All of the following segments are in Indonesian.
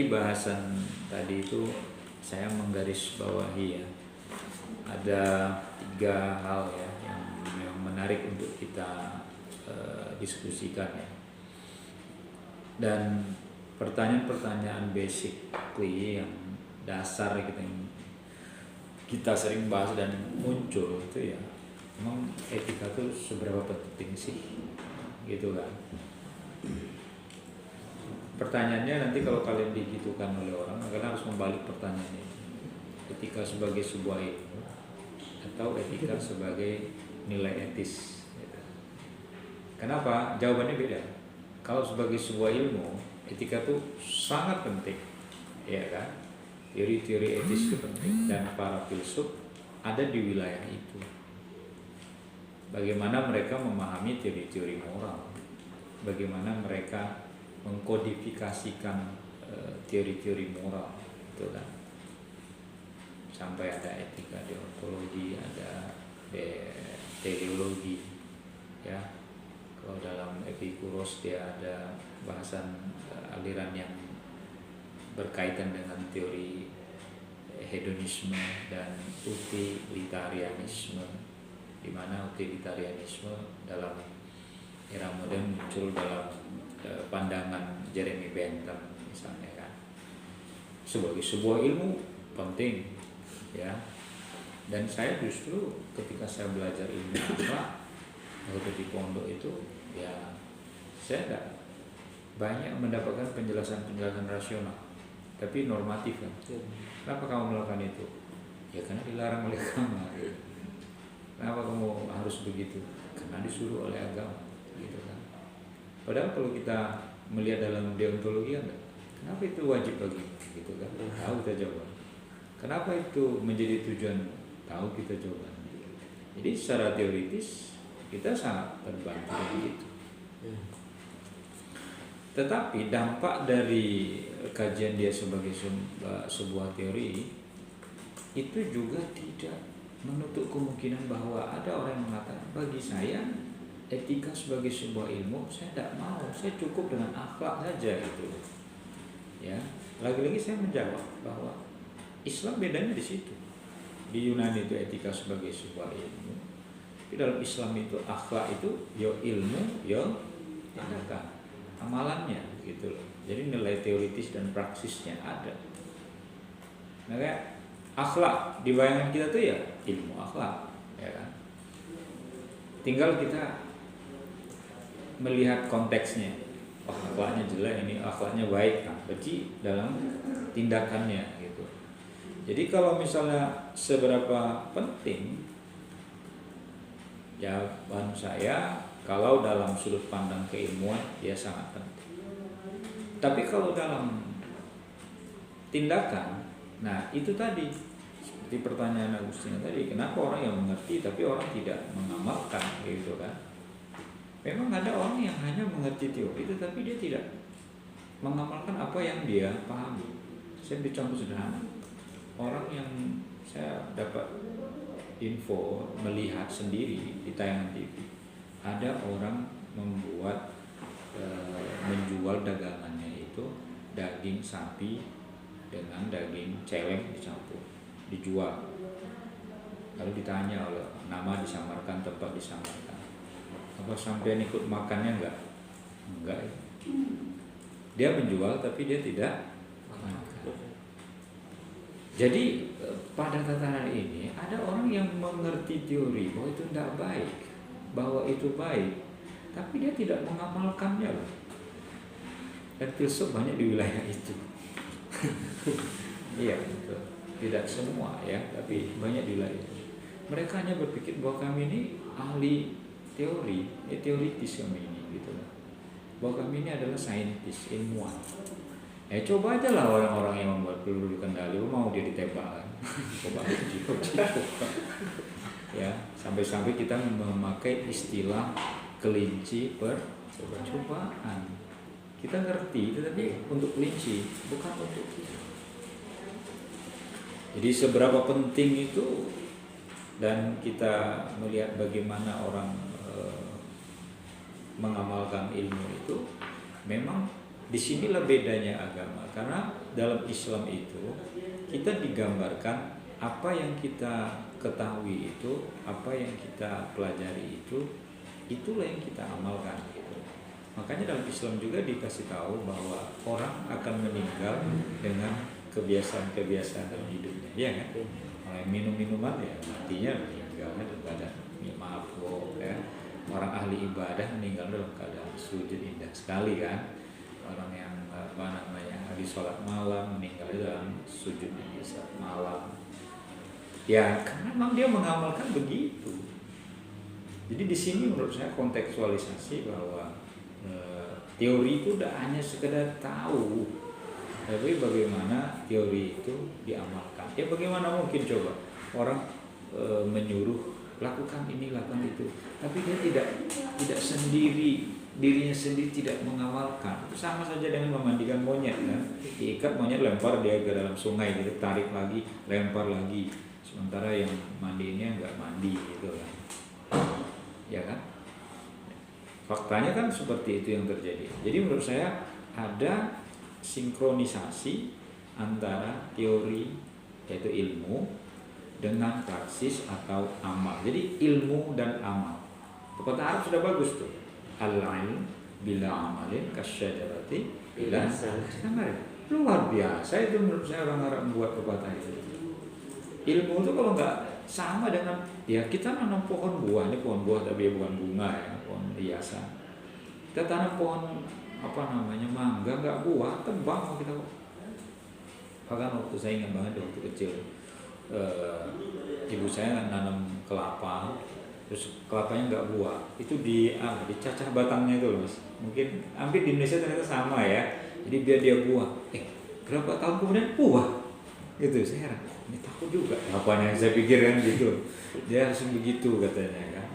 Dari bahasan tadi itu saya menggarisbawahi ya, ada 3 hal ya yang menarik untuk kita diskusikan ya. Dan pertanyaan-pertanyaan basically yang dasar kita sering bahas dan muncul itu ya, emang etika itu seberapa penting sih, gitu kan? Pertanyaannya nanti kalau kalian digitukan oleh orang, kalian harus membalik pertanyaannya. Etika sebagai sebuah ilmu atau etika sebagai nilai etis? Kenapa? Jawabannya beda. Kalau sebagai sebuah ilmu, etika itu sangat penting, ya kan? Teori-teori etis itu penting, dan para filsuf ada di wilayah itu. Bagaimana mereka memahami teori-teori moral, bagaimana mereka mengkodifikasikan teori-teori moral, itu kan. Sampai ada etika deontologi, ada teleologi, ya. Kalau dalam Epikuros dia ada bahasan aliran yang berkaitan dengan teori hedonisme dan utilitarianisme, di mana utilitarianisme dalam era modern muncul dalam pandangan Jeremy Bentham misalnya kan, sebagai sebuah ilmu penting ya. Dan saya justru ketika saya belajar ilmu akhlak waktu di pondok itu ya, saya tidak banyak mendapatkan penjelasan rasional, tapi normatif kan. Kenapa kamu melakukan itu? Ya karena dilarang oleh agama. Kenapa kamu harus begitu? Karena disuruh oleh agama, gitu kan. Padahal kalau kita melihat dalam deontologi ada, kenapa itu wajib bagi, gitu kan? Tahu kita jawab. Kenapa itu menjadi tujuan? Tahu kita jawab. Jadi secara teoritis kita sangat terbantu dengan itu. Tetapi dampak dari kajian dia sebagai sebuah teori itu juga tidak menutup kemungkinan bahwa ada orang yang mengatakan, bagi saya etika sebagai sebuah ilmu saya tidak mau, saya cukup dengan akhlak saja itu. Ya, lagi-lagi saya menjawab bahwa Islam bedanya di situ. Di Yunani itu etika sebagai sebuah ilmu, tapi dalam Islam itu akhlak itu yo ilmu, yo tindakan, amalannya gitu loh. Jadi nilai teoritis dan praksisnya ada. Maka akhlak di bayangan kita tuh ya ilmu akhlak, ya kan. Tinggal kita melihat konteksnya. Oh, akhlaknya jelek, ini akhlaknya baik, nah, berarti dalam tindakannya gitu. Jadi kalau misalnya seberapa penting, jawaban saya kalau dalam sudut pandang keilmuan ya sangat penting. Tapi kalau dalam tindakan, nah itu tadi seperti pertanyaan Agustina tadi, kenapa orang yang mengerti tapi orang tidak mengamalkan, gitu kan? Memang ada orang yang hanya mengerti teori itu tapi dia tidak mengamalkan apa yang dia pahami. Saya beri contoh sederhana. Orang yang saya dapat info, melihat sendiri di tayangan TV, ada orang menjual dagangannya itu daging sapi dengan daging celeng dicampur, dijual. Lalu ditanya oleh nama disamarkan, tempat disamarkan. Apa sampean ikut makannya enggak? Enggak. Dia menjual tapi dia tidak makan. Jadi pada tataran ini ada orang yang mengerti teori bahwa itu tidak baik, bahwa itu baik, tapi dia tidak mengamalkannya loh. Dan filsuf banyak di wilayah itu. Iya, betul. Tidak semua ya, tapi banyak di wilayah itu. Mereka hanya berpikir bahwa kami ini ahli teori, teoritis kami ini, gitu. Bahwa kami ini adalah saintis, ilmuwan. Ya coba aja lah orang-orang yang membuat peluru kendali, mau dia ditembak kan? Coba aja. Ya, sampai-sampai kita memakai istilah kelinci percobaan. Kita ngerti, tetapi untuk kelinci, bukan untuk kita. Jadi seberapa penting itu, dan kita melihat bagaimana orang mengamalkan ilmu itu, memang disinilah bedanya agama, karena dalam Islam itu kita digambarkan apa yang kita ketahui itu, apa yang kita pelajari itu, itulah yang kita amalkan gitu. Makanya dalam Islam juga dikasih tahu bahwa orang akan meninggal dengan kebiasaan-kebiasaan dalam hidupnya, ya kan? Orang minum minuman ya matinya meninggalnya dalam keadaan mabuk, ya. Orang ahli ibadah meninggal dalam keadaan sujud indah sekali kan. Orang yang ahli sholat malam meninggal dalam sujud indah saat malam. Ya karena memang dia mengamalkan begitu. Jadi di sini menurut saya kontekstualisasi bahwa teori itu tidak hanya sekedar tahu, tapi bagaimana teori itu diamalkan. Ya bagaimana mungkin coba orang menyuruh lakukan ini, lakukan itu, tapi dia tidak sendiri, dirinya sendiri tidak mengamalkan. Sama saja dengan memandikan monyet kan, diikat monyet, lempar dia ke dalam sungai, gitu, tarik lagi, lempar lagi, sementara yang mandinya nggak mandi gitu kan, ya kan? Faktanya kan seperti itu yang terjadi. Jadi menurut saya ada sinkronisasi antara teori yaitu ilmu dengan praksis atau amal. Jadi ilmu dan amal. Pepatah Arab sudah bagus tuh. Al-ilm bila amalin kasyajarati bila samarin. Luar biasa itu menurut saya orang Arab membuat pepatah itu. Ilmu itu kalau nggak sama dengan ya kita nanam pohon buah, ini pohon buah tapi bukan bunga ya, pohon hiasan. Kita tanam pohon mangga nggak buah, tebang mau kita. Bahkan waktu saya ingat banget waktu kecil, ibu saya nanam kelapa, terus kelapanya nggak buah, itu dicacah batangnya itu loh, Mas. Mungkin hampir di Indonesia ternyata sama ya. Jadi biar dia buah, berapa tahun kemudian buah, gitu. Saya heran, ini takut juga. Apanya yang saya pikir kan gitu, dia harus begitu katanya kan.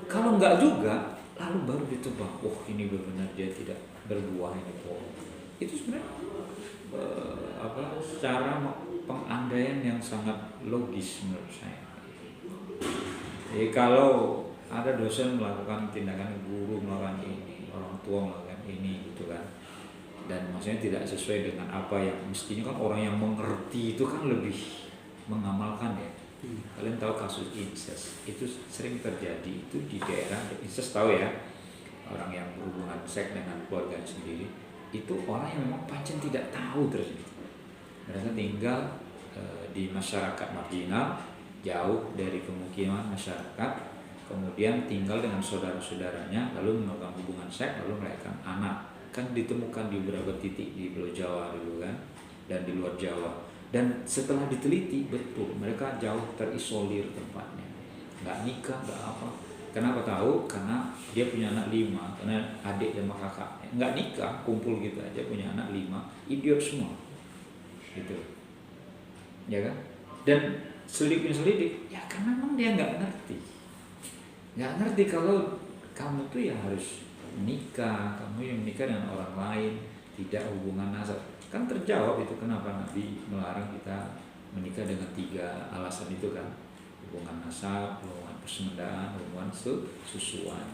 Kalau nggak juga, lalu baru ditebang. Oh ini benar dia tidak berbuah ini pohon. Itu sebenarnya secara pengandaian yang sangat logis menurut saya. Jadi kalau ada dosen melakukan tindakan, guru melakukan ini, orang tua melakukan ini gitu kan, dan maksudnya tidak sesuai dengan apa yang mestinya kan orang yang mengerti itu kan lebih mengamalkan ya. Kalian tahu kasus incest itu sering terjadi itu di daerah incest, tahu ya, orang yang berhubungan seks dengan keluarga sendiri, itu orang yang memang pancen tidak tahu terus. Mereka tinggal di masyarakat marginal, jauh dari pemukiman masyarakat, kemudian tinggal dengan saudara-saudaranya, lalu melakukan hubungan seks, lalu melahirkan anak. Kan ditemukan di beberapa titik di Pulau Jawa dulu kan, dan di luar Jawa. Dan setelah diteliti betul mereka jauh terisolir tempatnya, nggak nikah, nggak apa. Kenapa tahu? Karena dia punya anak 5, karena adik dan kakaknya nggak nikah, kumpul gitu aja punya anak 5, idiot semua, gitu, ya kan? Dan selidik, ya karena memang dia nggak ngerti kalau kamu tuh ya harus menikah, kamu yang menikah dengan orang lain, tidak hubungan nasab. Kan terjawab itu kenapa Nabi melarang kita menikah dengan 3 alasan itu kan, hubungan nasab, hubungan persemedaan, hubungan susuan.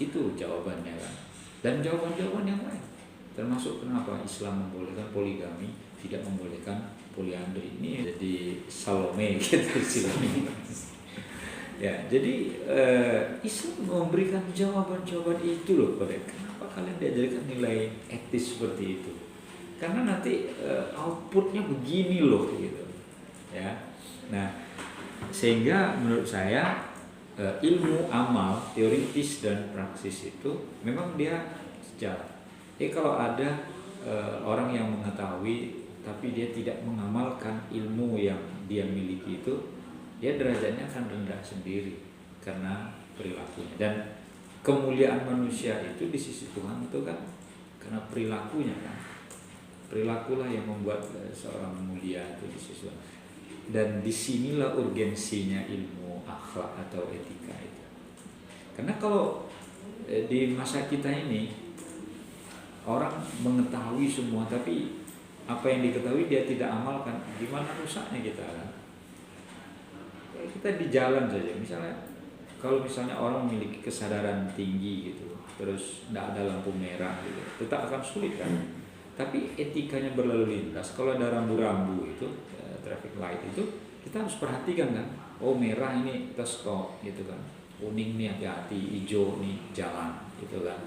Itu jawabannya kan. Dan jawaban-jawaban yang lain, termasuk kenapa Islam membolehkan poligami, tidak membolehkan poliandri. Ini jadi Salome gitu sini. Ya, jadi Islam memberikan jawaban-jawaban itu loh pada kenapa kalian diajarkan nilai etis seperti itu. Karena nanti outputnya begini loh gitu. Ya. Nah, sehingga menurut saya ilmu amal, teoritis dan praksis itu memang dia sejalan. Jadi kalau ada orang yang mengetahui tapi dia tidak mengamalkan ilmu yang dia miliki itu, dia derajatnya akan rendah sendiri karena perilakunya. Dan kemuliaan manusia itu di sisi Tuhan itu kan karena perilakunya kan. Perilakulah yang membuat seorang mulia itu di sisi Tuhan. Dan disinilah urgensinya ilmu akhlak atau etika itu. Karena kalau di masa kita ini orang mengetahui semua tapi apa yang diketahui dia tidak amalkan, gimana rusaknya kita kan? Kita di jalan saja, misalnya kalau misalnya orang memiliki kesadaran tinggi gitu, terus tidak ada lampu merah gitu, tetap akan sulit kan. Tapi etikanya berlalu lintas, kalau ada rambu-rambu itu, traffic light itu, kita harus perhatikan kan. Oh merah ini kita stop gitu kan, kuning nih hati-hati, hijau nih jalan gitu kan.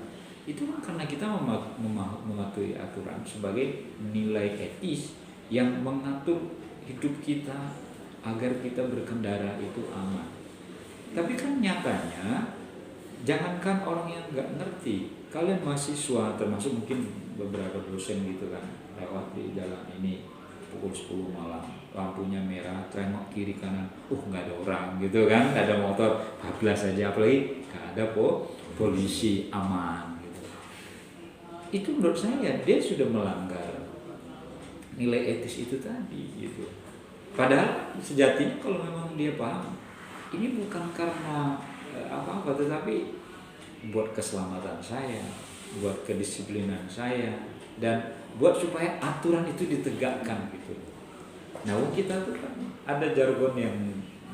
Itu kan karena kita mematuhi aturan sebagai nilai etis yang mengatur hidup kita agar kita berkendara itu aman. Tapi kan nyatanya, jangankan orang yang nggak ngerti, kalian mahasiswa termasuk mungkin beberapa dosen gitu kan, lewat di jalan ini pukul 10 malam, lampunya merah, tengok kiri kanan, nggak ada orang gitu kan, nggak ada motor, bablas saja, apalagi nggak ada polisi, aman gitu. Itu menurut saya dia sudah melanggar nilai etis itu tadi gitu. Padahal sejatinya kalau memang dia paham, ini bukan karena apa-apa, tetapi buat keselamatan saya, buat kedisiplinan saya, dan buat supaya aturan itu ditegakkan gitu. Nah, kita tuh kan ada jargon yang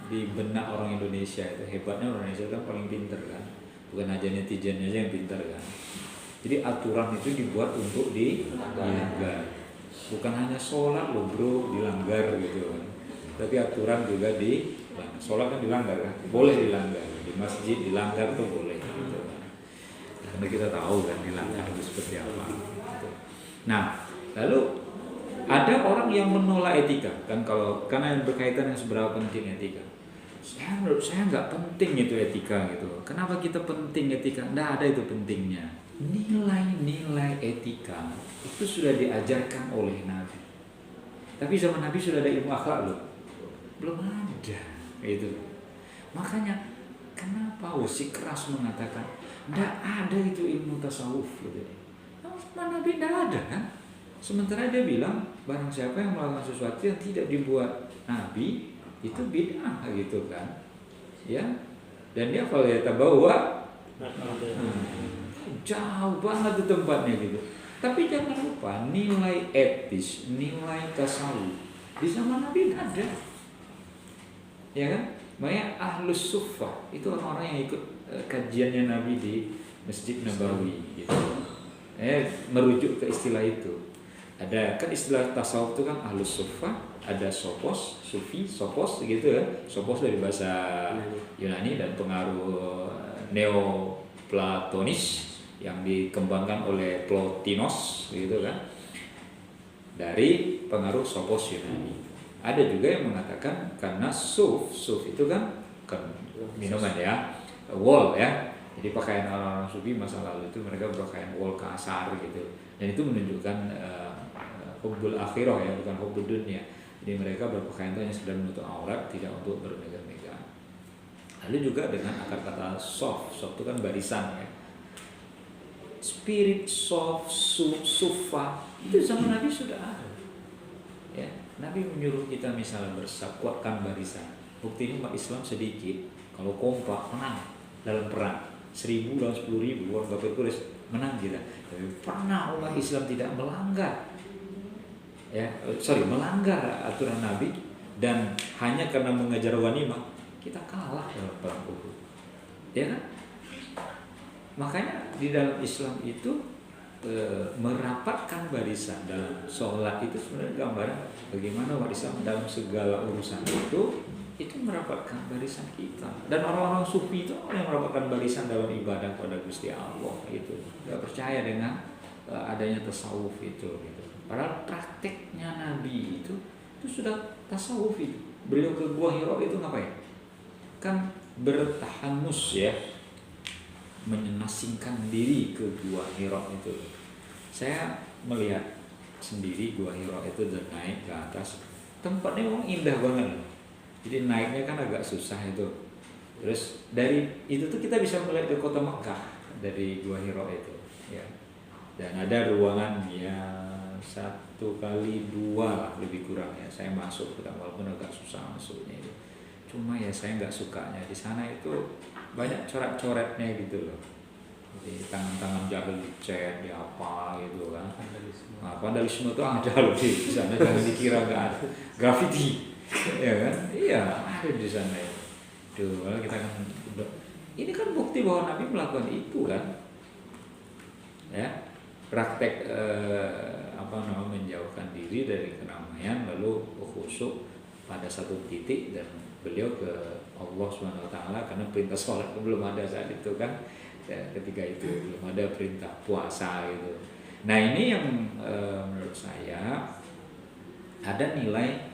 di benak orang Indonesia itu, hebatnya orang Indonesia kan paling pinter kan, bukan aja netizennya aja yang pinter kan. Jadi aturan itu dibuat untuk dilanggar, bukan hanya sholat loh bro dilanggar gitu kan, tapi aturan juga sholat kan dilanggar kan, boleh dilanggar, di masjid dilanggar tuh boleh gitu kan. Karena kita tahu kan dilanggar itu seperti apa gitu. Nah, lalu ada orang yang menolak etika kan, karena yang berkaitan dengan seberapa penting etika. Menurut saya nggak penting itu etika gitu. Kenapa kita penting etika? Nggak ada itu pentingnya. Nilai-nilai etika itu sudah diajarkan oleh Nabi. Tapi zaman Nabi sudah ada ilmu akhlak loh? Belum ada itu. Makanya kenapa si keras mengatakan nggak ada itu ilmu tasawuf gitu. Nah, Nabi nggak ada kan? Sementara dia bilang barang siapa yang melakukan sesuatu yang tidak dibuat Nabi itu bid'ah gitu kan. Ya. Dan dia kalau ya tabawa jauh banget tuh tempatnya gitu. Tapi jangan lupa nilai etis, nilai tasawuf di zaman Nabi nggak ada. Ya kan? Makanya Ahlus Suffah itu orang-orang yang ikut kajiannya Nabi di Masjid Nabawi gitu. Merujuk ke istilah itu. Ada kan istilah tasawuf itu kan Ahlus Suffah, ada sopos, sufi, sopos gitu ya. Sopos dari bahasa Yunani dan pengaruh Neoplatonis yang dikembangkan oleh Plotinos gitu kan. Dari pengaruh sopos Yunani. Ada juga yang mengatakan karena suf itu kan minuman ya, wol ya. Jadi pakaian orang-orang sufi masa lalu itu mereka berpakaian wol kasar gitu. Dan itu menunjukkan hubbul akhirah ya, bukan hubbul dunia. Jadi mereka berpakaian itu hanya sekedar menutup aurat, tidak untuk bermegah-megah. Lalu juga dengan akar kata soft itu kan barisan ya. Spirit soft, sufa itu zaman Nabi sudah ada. Ya, Nabi menyuruh kita misalnya kuatkan barisan. Bukti ini umat Islam sedikit, kalau kompak menang dalam perang. 1.000 lawan 10.000 orang kafir Quraisy menang kita. Tapi pernah umat Islam tidak melanggar. Melanggar aturan Nabi dan hanya karena mengejar ghanimah kita kalah dalam perang Uhud. Ya kan? Makanya di dalam Islam itu merapatkan barisan dalam sholat itu sebenarnya gambaran bagaimana umat Islam dalam segala urusan itu merapatkan barisan kita. Dan orang-orang sufi itu orang yang merapatkan barisan dalam ibadah pada Gusti Allah itu. Gak percaya dengan adanya tasawuf itu gitu. Padahal prakteknya Nabi itu sudah tasawuf itu. Beliau ke Gua Hira itu ngapain? Kan bertahanus ya, menyenasingkan diri ke Gua Hira itu. Saya melihat sendiri Gua Hira itu dan naik ke atas. Tempatnya memang indah banget loh. Jadi naiknya kan agak susah itu. Terus dari itu tuh kita bisa melihat ke kota Mekah dari Gua Hira itu ya. Dan ada ruangan ya 1x2 lah lebih kurang ya. Saya masuk walaupun agak susah masuknya itu. Cuma ya saya nggak sukanya di sana itu banyak coret-coretnya gitu loh. Jadi tangan-tangan jahil dicat, di apa gitu kan. Vandalisme itu ada loh di sana, jangan dikira nggak ada. Graffiti, ya kan? Iya, ada di sana ya. Tuh, kita kan Ini kan bukti bahwa Nabi melakukan itu kan, ya, praktek menjauhkan diri dari keramaian lalu khusyuk pada satu titik, dan beliau ke Allah Subhanahu Wa Taala karena perintah sholat belum ada saat itu kan, ya, ketika itu belum ada perintah puasa gitu. Nah ini yang menurut saya ada nilai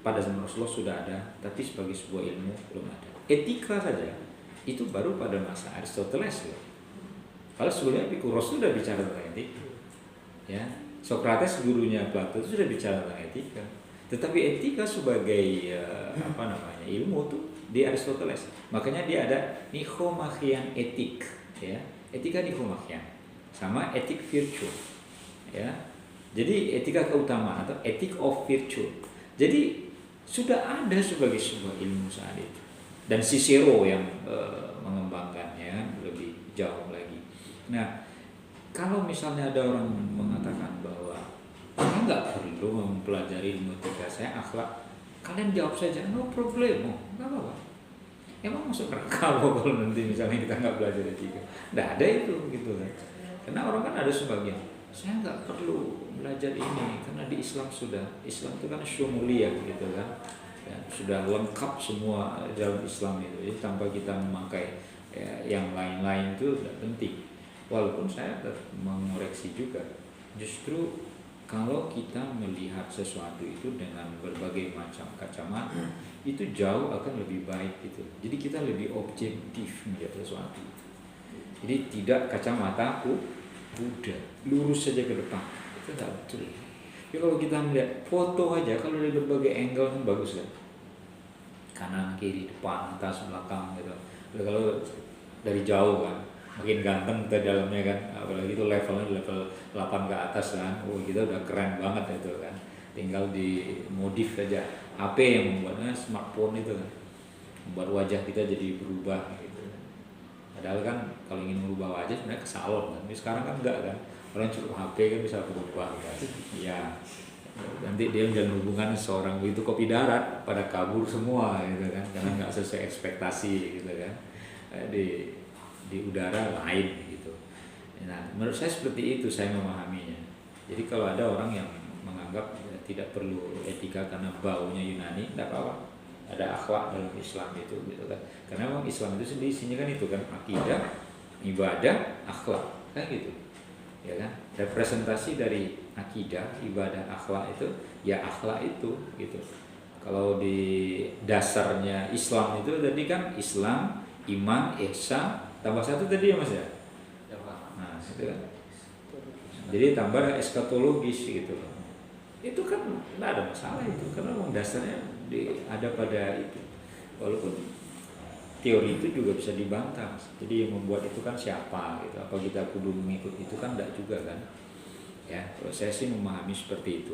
pada zaman Rasulullah sudah ada, tapi sebagai sebuah ilmu belum ada. Etika saja itu baru pada masa Aristoteles loh. Kalau sebelumnya Epikuros sudah bicara tentang etika, ya. Sokrates gurunya Plato itu sudah bicara tentang etika. Tetapi etika sebagai ilmu tuh di Aristoteles. Makanya dia ada nichomachian etik, ya. Etika nichomachian sama etik virtue, ya. Jadi etika keutamaan atau etik of virtue. Jadi sudah ada sebagai sebuah ilmu saat itu. Dan Cicero yang mengembangkannya lebih jauh lagi. Nah, kalau misalnya ada orang mengatakan bahwa saya nggak perlu mempelajari ilmu etika, saya akhlak, kalian jawab saja no problem, nggak apa-apa. Emang masuk neraka kalau nanti misalnya kita nggak belajar etika? Nggak ada itu gitu kan. Karena orang kan ada sebagian, saya nggak perlu belajar ini karena di Islam Islam itu kan syumuliyah gitu kan. Ya, sudah lengkap semua dalam Islam itu, jadi tanpa kita memakai yang lain-lain itu tidak penting. Walaupun saya mengoreksi juga, justru kalau kita melihat sesuatu itu dengan berbagai macam kacamata, itu jauh akan lebih baik gitu. Jadi kita lebih objektif melihat sesuatu. Jadi tidak kacamata Buddha lurus saja ke depan, itu tidak betul. Tapi kalau kita melihat foto aja, kalau dari berbagai angle kan bagus kan, kanan kiri depan atas belakang gitu. Kalau dari jauh kan makin ganteng kita dalamnya kan, apalagi itu level 8 ke atas kan, kita udah keren banget itu kan, tinggal di modif saja HP yang membuatnya, smartphone itu kan membuat wajah kita jadi berubah gitu. Padahal kan kalau ingin merubah wajah sebenarnya ke salon kan, tapi sekarang kan enggak kan, orang cukup HP kan bisa berubah kan. Ya nanti dia menjalin hubungan seorang itu kopi darat pada kabur semua gitu kan, karena nggak sesuai ekspektasi gitu kan, di udara lain gitu. Nah menurut saya seperti itu saya memahaminya. Jadi kalau ada orang yang menganggap tidak perlu etika karena baunya Yunani, tidak apa-apa, ada akhlak dalam Islam itu gitu kan, karena memang Islam itu sendiri isinya kan itu kan akidah, ibadah, akhlak kan gitu ya kan. Representasi dari akidah, ibadah, akhlak itu ya akhlak itu gitu. Kalau di dasarnya Islam itu tadi kan Islam, iman, ihsan tambah satu tadi ya Mas ya. Nah, itu kan. Jadi tambah eskatologis gitu. Itu kan tidak ada masalah itu, karena memang dasarnya ada pada itu. Walaupun teori itu juga bisa dibantah. Jadi yang membuat itu kan siapa gitu. Apa kita kudu mengikut itu kan tidak juga kan. Ya, kalau saya sih memahami seperti itu.